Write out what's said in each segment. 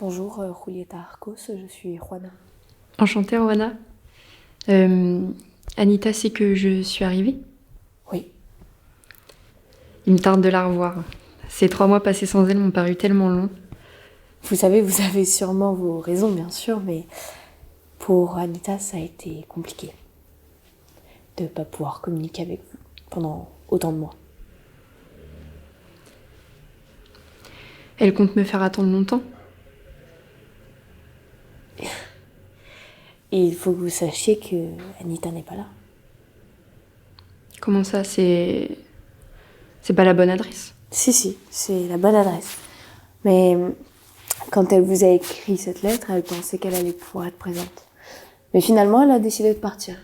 Bonjour, Julieta Arcos, je suis Juana. Enchantée, Rwana. Anita sait que je suis arrivée. Oui, Il me tarde de la revoir. Ces 3 mois passés sans elle m'ont paru tellement longs. vous savez, vous avez sûrement vos raisons, bien sûr, mais pour Anita, ça a été compliqué de ne pas pouvoir communiquer avec vous pendant autant de mois. Elle compte me faire attendre longtemps. Et il faut que vous sachiez que Anita n'est pas là. Comment ça, c'est pas la bonne adresse? Si, c'est la bonne adresse. Mais quand elle vous a écrit cette lettre, elle pensait qu'elle allait pouvoir être présente. Mais finalement, elle a décidé de partir.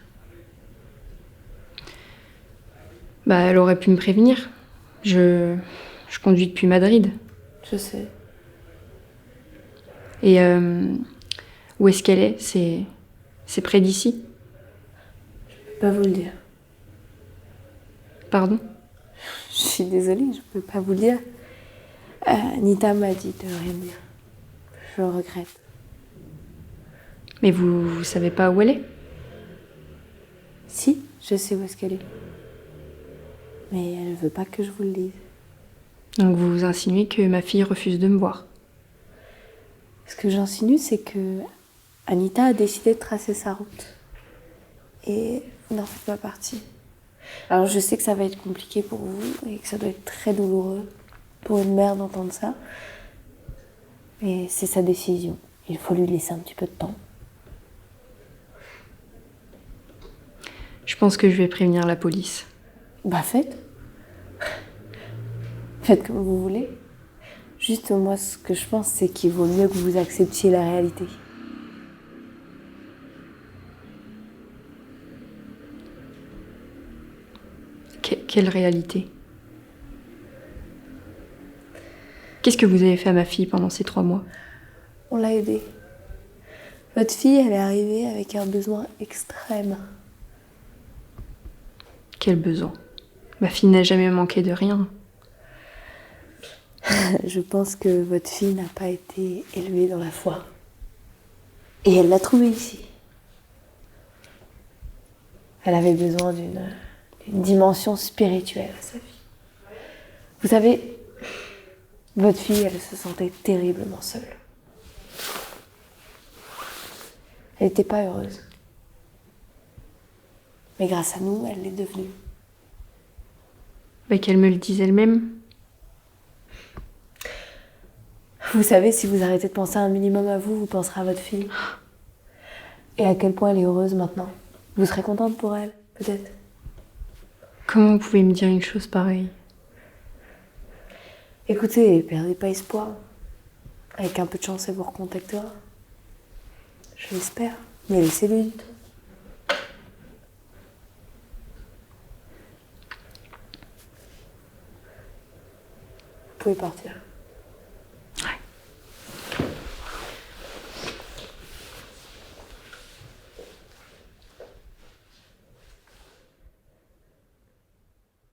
Bah, elle aurait pu me prévenir. Je conduis depuis Madrid. Je sais. Et où est-ce qu'elle est? C'est près d'ici? Je peux pas vous le dire. Pardon? Je suis désolée, je peux pas vous le dire. Anita m'a dit de rien dire. Je regrette. Mais vous savez pas où elle est? Si, je sais où est-ce qu'elle est. Mais elle veut pas que je vous le dise. Donc vous insinuez que ma fille refuse de me voir. Ce que j'insinue, c'est que Anita a décidé de tracer sa route. Et vous n'en faites pas partie. Alors je sais que ça va être compliqué pour vous et que ça doit être très douloureux pour une mère d'entendre ça. Mais c'est sa décision. Il faut lui laisser un petit peu de temps. Je pense que je vais prévenir la police. Bah faites. Faites comme vous voulez. Juste moi, ce que je pense, c'est qu'il vaut mieux que vous acceptiez la réalité. Quelle réalité? Qu'est-ce que vous avez fait à ma fille pendant ces 3 mois? On l'a aidée. Votre fille, elle est arrivée avec un besoin extrême. Quel besoin? Ma fille n'a jamais manqué de rien. Je pense que votre fille n'a pas été élevée dans la foi. Et elle l'a trouvée ici. Elle avait besoin d'une dimension spirituelle à sa vie. Vous savez, votre fille, elle se sentait terriblement seule. Elle n'était pas heureuse. Mais grâce à nous, elle l'est devenue. Bah, qu'elle me le dise elle-même. Vous savez, si vous arrêtez de penser un minimum à vous, vous penserez à votre fille. Et à quel point elle est heureuse maintenant. Vous serez contente pour elle, peut-être. Comment vous pouvez me dire une chose pareille? Écoutez, perdez pas espoir. Avec un peu de chance, elle vous recontactera. Je l'espère. Mais laissez-lui du temps. Vous pouvez partir.